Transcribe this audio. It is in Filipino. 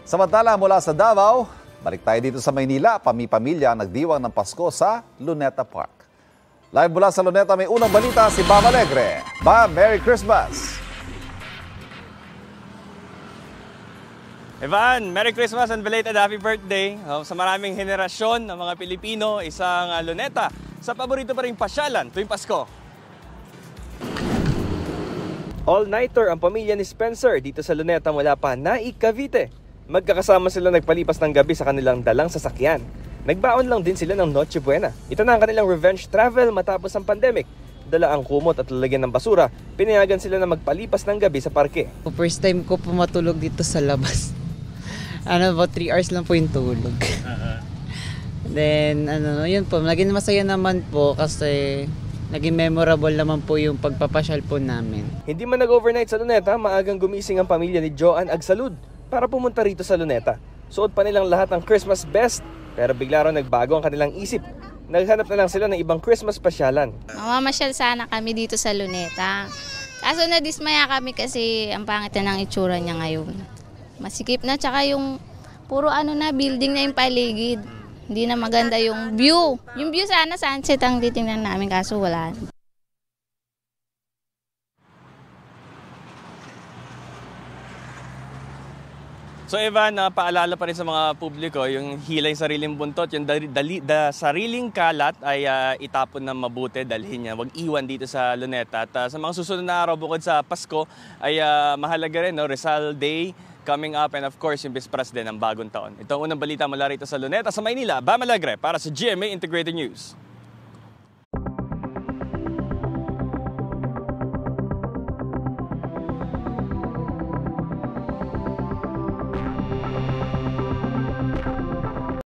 Samantala mula sa Davao, balik tayo dito sa Maynila. Pamilya ang nagdiwang ng Pasko sa Luneta Park. Live mula sa Luneta, may unang balita si Bam Alegre. Bam, Merry Christmas! Evan, Merry Christmas and belated happy birthday. Sa maraming henerasyon ng mga Pilipino, isang Luneta sa paborito pa ring pasyalan tuwing Pasko. All-nighter ang pamilya ni Spencer dito sa Luneta mula pa Naik, Cavite. Magkakasama sila nagpalipas ng gabi sa kanilang dalang sasakyan. Nagbaon lang din sila ng Noche Buena. Ito na ang kanilang revenge travel matapos ang pandemic. Dala ang kumot at lalagyan ng basura. Pinayagan sila na magpalipas ng gabi sa parke. First time ko po matulog dito sa labas. About 3 hours lang po yung tulog. Then, yun po, naging masaya naman po kasi naging memorable naman po yung pagpapasyal po namin. Hindi man nag-overnight sa Luneta, maagang gumising ang pamilya ni Joanne Agsalud para pumunta rito sa Luneta. Suot pa nilang lahat ang Christmas best, pero bigla raw nagbago ang kanilang isip. Naghanap na lang sila ng ibang Christmas pasyalan. Mamamasyal sana kami dito sa Luneta. Kaso nadismaya kami kasi ang pangit na ng itsura niya ngayon. Masikip na, tsaka yung puro building na yung paligid. Hindi na maganda yung view. Yung view sana sunset ang titingnan namin kaso wala. So Evan, paalala pa rin sa mga publiko, yung hilay sariling buntot, yung sariling kalat ay itapon na mabuti, dalhin niya. Huwag iwan dito sa Luneta. At sa mga susunod na araw bukod sa Pasko ay mahalaga rin, Rizal Day coming up and of course yung Bisperas din ng bagong taon. Ito ang unang balita mula rito sa Luneta sa Maynila. Bam Alegre para sa GMA Integrated News.